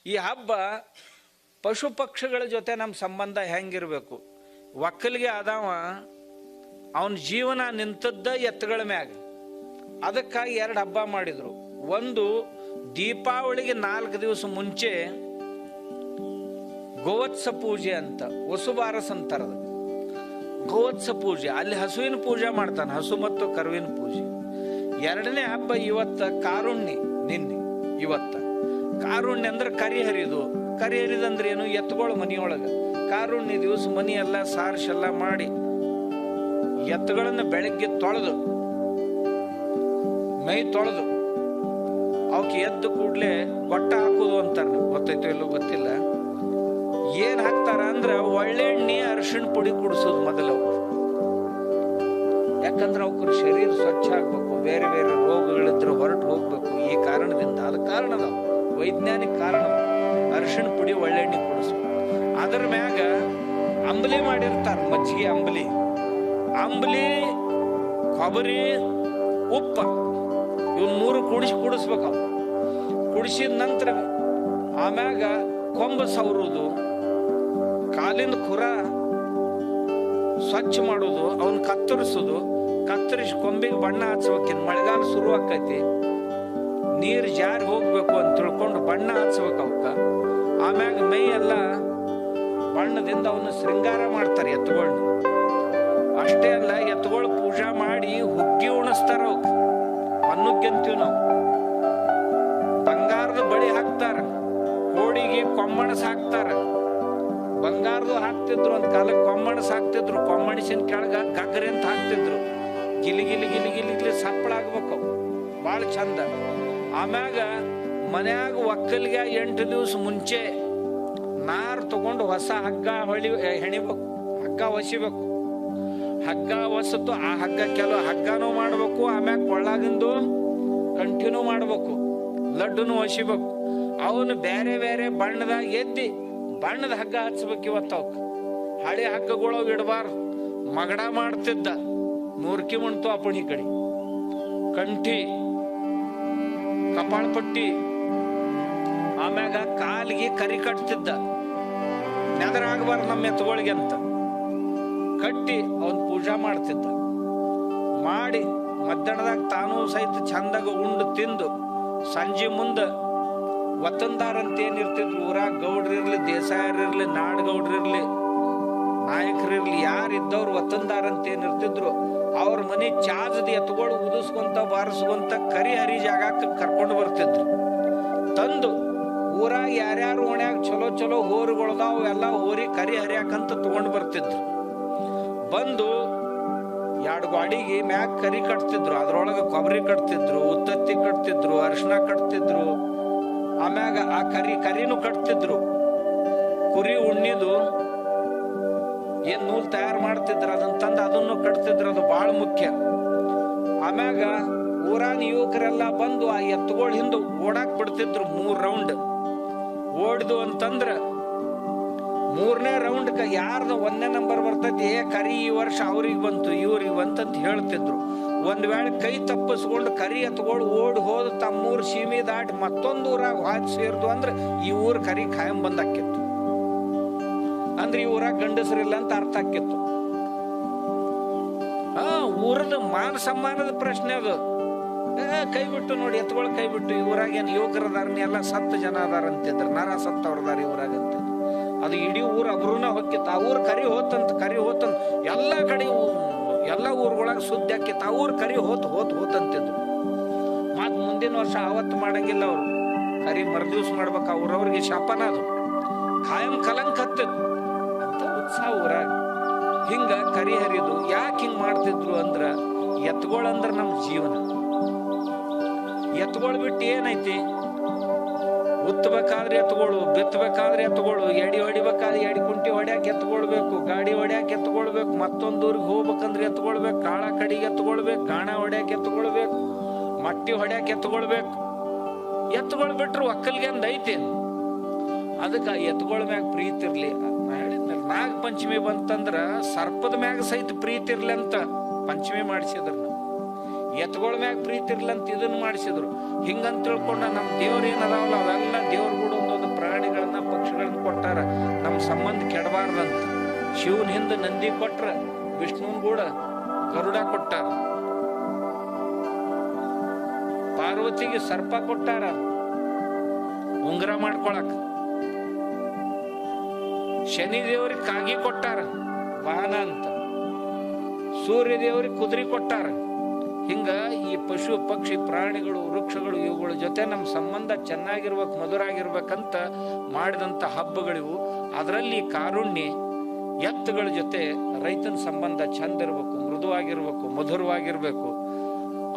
ಈ ಹಬ್ಬ ಪಶು ಪಕ್ಷಿಗಳ ಜೊತೆ ನಮ್ಮ ಸಂಬಂಧ ಹೆಂಗಿರಬೇಕು. ಒಕ್ಕಲಿಗೆ ಆದವ ಅವನ ಜೀವನ ನಿಂತದ್ದ ಎತ್ತುಗಳ ಮ್ಯಾಗ. ಅದಕ್ಕಾಗಿ 2 ಹಬ್ಬ ಮಾಡಿದ್ರು. ಒಂದು ದೀಪಾವಳಿಗೆ 4 ದಿವಸ ಮುಂಚೆ ಗೋವತ್ಸ ಪೂಜೆ ಅಂತ, ವಸುಬಾರಸ್ ಅಂತಾರದ ಗೋವತ್ಸ ಪೂಜೆ. ಅಲ್ಲಿ ಹಸುವಿನ ಪೂಜೆ ಮಾಡ್ತಾನೆ, ಹಸು ಮತ್ತು ಕರುವಿನ ಪೂಜೆ. 2ನೇ ಹಬ್ಬ ಇವತ್ತ ಕಾರುಣ್ಯ. ನಿನ್ನೆ ಇವತ್ತ ಕಾರುಣ್ಯ ಅಂದ್ರೆ ಕರಿ ಹರಿದು. ಕರಿ ಹರಿದಂದ್ರೆ ಏನು? ಎತ್ತುಗಳು ಮನಿಯೊಳಗೆ ಕಾರುಣ್ಯ ದಿವಸ ಮನಿ ಎಲ್ಲ ಸಾರಿಸೆಲ್ಲ ಮಾಡಿ ಎತ್ತುಗಳನ್ನ ಬೆಳಗ್ಗೆ ತೊಳೆದು ಮೈ ತೊಳೆದು ಅವಕ್ಕೆ ಎದ್ದು ಕೂಡ್ಲೆ ಗೊಟ್ಟ ಹಾಕೋದು ಅಂತಾರೆ. ನೀವು ಗೊತ್ತೈತೋ ಇಲ್ಲೋ ಗೊತ್ತಿಲ್ಲ. ಏನ್ ಹಾಕ್ತಾರ ಅಂದ್ರ ಒಳ್ಳೆಣ್ಣೆ ಅರಿಶಿಣ ಪುಡಿ ಕುಡಿಸೋದು ಮೊದಲು. ಯಾಕಂದ್ರೆ ಅವ್ರ ಶರೀರ ಸ್ವಚ್ಛ ಆಗ್ಬೇಕು, ಬೇರೆ ಬೇರೆ ರೋಗಗಳಿದ್ರೆ ಹೊರಟು ಹೋಗ್ಬೇಕು. ಈ ಕಾರಣದಿಂದ, ಅದು ಕಾರಣದ ವೈಜ್ಞಾನಿಕ ಕಾರಣ. ಅರಿಶಿಣ ಪುಡಿ ಒಳ್ಳೆಣ್ಣೆ ಕುಡಿಸ್ಬೇಕು. ಅದರ ಮ್ಯಾಗ ಅಂಬಲಿ ಮಾಡಿರ್ತಾರ, ಮಜ್ಜಿಗೆ ಅಂಬಲಿ, ಕೊಬ್ಬರಿ, ಉಪ್ಪ, ಇವ್ 3 ಕುಡಿಸ್ಬೇಕು. ಕುಡಿಸಿದ ನಂತರ ಆಮ್ಯಾಗ ಕೊಂಬ ಸವರುದು, ಕಾಲಿನ ಖುರ ಸ್ವಚ್ಛ ಮಾಡೋದು, ಅವನ್ ಕತ್ತರಿಸೋದು, ಕತ್ತರಿಸಿ ಕೊಂಬಿಗೆ ಬಣ್ಣ ಹಚ್ಬೇಕಿನ್. ಮಳೆಗಾಲ ಶುರು ಆಕೈತಿ, ನೀರು ಜಾರಿ ಹೋಗ್ಬೇಕು ಅಂತ ತಿಳ್ಕೊಂಡು ಬಣ್ಣ ಹಚ್ಬೇಕು ಅವಕ್ಕ. ಆಮ್ಯಾಗ ಮೈ ಎಲ್ಲ ಬಣ್ಣದಿಂದ ಅವನ್ನ ಶೃಂಗಾರ ಮಾಡ್ತಾರೆ ಎತ್ತುಗಳನ್ನ. ಅಷ್ಟೇ ಅಲ್ಲ, ಎತ್ತುಗಳು ಪೂಜಾ ಮಾಡಿ ಹುಗ್ಗಿ ಉಣಿಸ್ತಾರ. ಅವಕ್ಕೆ ಹೊನ್ನುಗ್ಗಿ ಅಂತೀವಿ ನಾವು. ಬಂಗಾರದ ಬಳಿ ಹಾಕ್ತಾರ, ಕೋಡಿಗೆ ಕೊಮ್ಮಣಸ್ ಹಾಕ್ತಾರ. ಬಂಗಾರದು ಹಾಕ್ತಿದ್ರು, ಒಂದ್ ಕಾಲಕ್ಕೆ ಕೊಮ್ಮಣಸ್ ಹಾಕ್ತಿದ್ರು. ಕೊಮ್ಮಣಿಸಿನ ಕೆಳಗ ಗಗ್ಗರೆ ಅಂತ ಹಾಕ್ತಿದ್ರು. ಗಿಲಿ ಗಿಲಿ ಗಿಲಿ ಗಿಲಿ ಗಿಲಿ ಸಪ್ಪಳ ಆಗ್ಬೇಕು, ಭಾಳ ಚಂದ. ಆಮ್ಯಾಗ ಮನ್ಯಾಗ ಒಕ್ಕಲಿಗೆ 8 ದಿವಸ ಮುಂಚೆ ನಾರು ತಗೊಂಡು ಹೊಸ ಹಗ್ಗ ಹೆಣಿಬೇಕು, ಹಗ್ಗ ಹೊಸಿಬೇಕು. ಹಗ್ಗ ಹೊಸತು ಆ ಹಗ್ಗ ಕೆಲವು ಹಗ್ಗನೂ ಮಾಡ್ಬೇಕು, ಆಮ್ಯಾಗ ಕೊಳ್ಳಾಗಿಂದು ಕಂಟಿನ್ಯೂ ಮಾಡ್ಬೇಕು, ಲಡ್ಡುನು ಹೊಸಿಬೇಕು. ಅವನು ಬೇರೆ ಬೇರೆ ಬಣ್ಣದಾಗ ಎದ್ದಿ ಬಣ್ಣದ ಹಗ್ಗ ಹಚ್ಬೇಕು. ಇವತ್ತು ಅವಕ್ಕೆ ಹಳೆ ಹಗ್ಗಗಳು ಇಡಬಾರ್ದು. ಮಗಡ ಮಾಡ್ತಿದ್ದ, ನೂರ್ಕಿ ಮುಂಟು ಅಪ್ಪಣಿ ಕಡೆ, ಕಂಠಿ, ಕಪಾಳ ಪಟ್ಟಿ, ಆಮ್ಯಾಗ ಕಾಲಿಗೆ ಕರಿ ಕಟ್ತಿದ್ದ. ನೆದರಾಗಬಾರ್ದು ನಮ್ಮ ಎತ್ತುಗಳಿಗೆ ಅಂತ ಕಟ್ಟಿ ಅವನ್ ಪೂಜಾ ಮಾಡ್ತಿದ್ದ. ಮಾಡಿ ಮಧ್ಯಾಹ್ನದಾಗ ತಾನೂ ಸಹಿತ ಚಂದಾಗ ಉಂಡು ತಿಂದು ಸಂಜೆ ಮುಂದೆ ವತನ್ದಾರ ಅಂತ ಏನಿರ್ತಿದ್ರು ಊರಾಗ, ಗೌಡ್ರಿರ್ಲಿ, ದೇಸಾಯರಿರ್ಲಿ, ನಾಡಗೌಡ್ರಿರ್ಲಿ, ನಾಯಕರಿರ್ಲಿ, ಯಾರಿದ್ದವ್ರು ವತನ್ದಾರ ಅಂತ ಏನಿರ್ತಿದ್ರು ಅವ್ರ ಮನೆ ಚಾಜದ ಎತ್ತುಗಳು ಉದಿಸ್ಕೊಂತ ಬಾರಿಸ್ಕೊಂತ ಕರಿ ಹರಿ ಜಾಗಕ್ಕೆ ಕರ್ಕೊಂಡು ಬರ್ತಿದ್ರು. ತಂದು ಊರಾಗ ಯಾರ್ಯಾರು ಓಣ್ಯಾಗ ಚಲೋ ಚಲೋ ಹೋರುಗಳದಾವ್ ಎಲ್ಲ ಹೋರಿ ಕರಿ ಹರಿಯಾಕಂತ ತಗೊಂಡು ಬರ್ತಿದ್ರು. ಬಂದು 2 ಗಾಡಿಗೆ ಮ್ಯಾಗ ಕರಿ ಕಟ್ತಿದ್ರು, ಅದ್ರೊಳಗೆ ಕೊಬ್ಬರಿ ಕಟ್ತಿದ್ರು, ಉತ್ತತ್ತಿ ಕಟ್ತಿದ್ರು, ಅರಿಶಿನ ಕಟ್ತಿದ್ರು. ಆಮ್ಯಾಗ ಆ ಕರಿನೂ ಕಟ್ತಿದ್ರು. ಕುರಿ ಉಣ್ಣಿದು ಏನ್ ನೂಲ್ ತಯಾರು ಮಾಡ್ತಿದ್ರು, ಅದನ್ನ ತಂದು ಅದನ್ನು ಕಟ್ತಿದ್ರು. ಅದು ಬಹಳ ಮುಖ್ಯ. ಆಮ್ಯಾಗ ಊರಾನ ಯುವಕರೆಲ್ಲ ಬಂದು ಆ ಎತ್ತುಗಳ ಹಿಂದೆ ಓಡಾಕ್ ಬಿಡ್ತಿದ್ರು. 3 ರೌಂಡ್ ಓಡಿದು ಅಂತಂದ್ರ 3ನೇ ರೌಂಡ್ಗೆ ಯಾರ್ದ 1ನೇ ನಂಬರ್ ಬರ್ತೈತಿ, ಕರಿ ಈ ವರ್ಷ ಅವ್ರಿಗೆ ಬಂತು ಇವ್ರಿಗೆ ಬಂತಂತ ಹೇಳ್ತಿದ್ರು. ಒಂದ್ ವೇಳೆ ಕೈ ತಪ್ಪಿಸ್ಕೊಂಡು ಕರಿ ಎತ್ತುಗಳು ಓಡಿ ಹೋದ ತಮ್ಮೂರ್ ಸೀಮೆ ದಾಟಿ ಮತ್ತೊಂದು ಊರಾಗ ಹಾಕಿ ಸೇರ್ದು ಅಂದ್ರೆ ಈ ಊರ್ ಕರಿ ಖಾಯಂ ಬಂದಾಕಿತ್ತು. ಅಂದ್ರೆ ಈ ಊರಾಗ ಗಂಡಸರಿಲ್ಲ ಅಂತ ಅರ್ಥ ಆಕಿತ್ತು. ಊರದ ಮಾನ ಸಮ್ಮಾನದ ಪ್ರಶ್ನೆ ಅದು. ಕೈ ಬಿಟ್ಟು ನೋಡಿ, ಎತ್ತುಗಳು ಕೈ ಬಿಟ್ಟು. ಈ ಊರಾಗ ಏನ್ ಯುವಕರದಾರನಿ ಎಲ್ಲ 10 ಜನ ಅದಾರ ಅಂತಿದ್ರು, ನರ ಸತ್ತವ್ರದಾರ ಈ ಊರಾಗ ಅಂತಿದ್ರು. ಅದು ಇಡೀ ಊರು ಅಬ್ರೂನ ಹೊಕ್ಕಿತ್ತು. ಆ ಊರ್ ಕರಿ ಹೋತಂತ ಎಲ್ಲ ಕಡೆ ಎಲ್ಲ ಊರುಗಳಾಗ ಸುದ್ದಿ ಹಾಕಿತ್ತು. ಆ ಊರ್ ಕರಿ ಹೋತಂತಿದ್ರು. ಮತ್ ಮುಂದಿನ ವರ್ಷ ಆವತ್ತು ಮಾಡಂಗಿಲ್ಲ ಅವ್ರು, ಕರಿ ಮರುದಿವ್ಸ ಮಾಡ್ಬೇಕು. ಅವ್ರವ್ರಿಗೆ ಶಾಪನ ಅದು, ಖಾಯಂ ಕಲಂಕ ಹತ್ತಿತ್ತು ಅಂತ ಉತ್ಸಾಹ ಊರಾಗ. ಹಿಂಗ ಕರಿ ಹರಿದು ಯಾಕೆ ಹಿಂಗ್ ಮಾಡ್ತಿದ್ರು ಅಂದ್ರ, ಎತ್ತುಗಳಂದ್ರ ನಮ್ ಜೀವನ. ಎತ್ತುಗಳು ಬಿಟ್ಟು ಏನೈತಿ? ಉತ್ತಬೇಕಾದ್ರೆ ಎತ್ತುಗಳು, ಬಿತ್ತಬೇಕಾದ್ರೆ ಎತ್ತುಗಳು, ಎಡಿ ಹೊಡಿಬೇಕಾದ್ರೆ ಎಡಿ ಕುಂಟಿ ಹೊಡ್ಯಾಕ ಎತ್ಕೊಳ್ಬೇಕು, ಗಾಡಿ ಹೊಡ್ಯಾಕ ಎತ್ಕೊಳ್ಬೇಕು, ಮತ್ತೊಂದು ಊರಿಗೆ ಹೋಗ್ಬೇಕಂದ್ರೆ ಎತ್ಕೊಳ್ಬೇಕು, ಕಾಳ ಕಡಿಗೆ ಎತ್ಕೊಳ್ಬೇಕು, ಗಾಣ ಹೊಡ್ಯಾಕ ಎತ್ಕೊಳ್ಬೇಕು, ಮಟ್ಟಿ ಹೊಡ್ಯಾಕ ಎತ್ಕೊಳ್ಬೇಕು. ಎತ್ತುಗಳು ಬಿಟ್ರು ಒಕ್ಕಲ್ಗೆ ಅಂದ್ ಐತಿ. ಅದಕ್ಕೆ ಎತ್ತುಗಳ ಮ್ಯಾಗ ಪ್ರೀತಿ ಇರ್ಲಿ. ನಾಗ ಪಂಚಮಿ ಬಂತಂದ್ರ ಸರ್ಪದ ಮ್ಯಾಗ ಸಹಿತ ಪ್ರೀತಿ ಇರ್ಲಿ ಅಂತ ಪಂಚಮಿ ಮಾಡಿಸಿದ್ರು. ಎತ್ತುಗಳ ಮ್ಯಾಗ ಪ್ರೀತಿ ಇರ್ಲಿ ಅಂತ ಇದನ್ನ ಮಾಡಿಸಿದ್ರು. ಹಿಂಗಂತ ತಿಳ್ಕೊಂಡ ನಮ್ ದೇವ್ರ ಏನದಾವಲ್ಲ ಅವೆಲ್ಲ ದೇವ್ರ ಕೂಡ ಒಂದೊಂದು ಪ್ರಾಣಿ ಸಂಬಂಧ ಕೆಡಬಾರ್ದಂತ ಶಿವನ ಹಿಂದೆ ನಂದಿ ಕೊಟ್ರ, ವಿಷ್ಣುನ್ ಕೂಡ ಗರುಡ ಕೊಟ್ಟಾರ, ಪಾರ್ವತಿಗೆ ಸರ್ಪ ಕೊಟ್ಟಾರ ಉಂಗುರ ಮಾಡ್ಕೊಳಕ್, ಶನಿ ದೇವರಿಗೆ ಕಾಗಿ ಕೊಟ್ಟಾರ ವಾಹನ ಅಂತ, ಸೂರ್ಯ ದೇವರಿಗೆ ಕುದುರೆ ಕೊಟ್ಟಾರ. ಹಿಂಗ ಈ ಪಶು ಪಕ್ಷಿ ಪ್ರಾಣಿಗಳು ವೃಕ್ಷಗಳು ಇವುಗಳ ಜೊತೆ ನಮ್ಮ ಸಂಬಂಧ ಚೆನ್ನಾಗಿರ್ಬೇಕು, ಮಧುರಾಗಿರ್ಬೇಕಂತ ಮಾಡಿದಂಥ ಹಬ್ಬಗಳಿವು. ಅದರಲ್ಲಿ ಕಾರುಣ್ಯ, ಎತ್ತುಗಳ ಜೊತೆ ರೈತನ ಸಂಬಂಧ ಚಂದ ಇರಬೇಕು, ಮೃದುವಾಗಿರ್ಬೇಕು, ಮಧುರವಾಗಿರ್ಬೇಕು.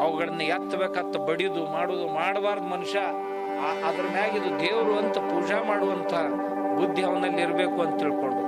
ಅವುಗಳನ್ನ ಎತ್ತಬೇಕತ್ತ ಬಡಿದು ಮಾಡುದು ಮಾಡಬಾರ್ದು ಮನುಷ್ಯ. ಅದ್ರ ಮ್ಯಾಗಿದು ದೇವರು ಅಂತ ಪೂಜಾ ಮಾಡುವಂತ ಬುದ್ಧಿ ಅವನಲ್ಲಿ ಇರಬೇಕು ಅಂತ ತಿಳ್ಕೊಂಡು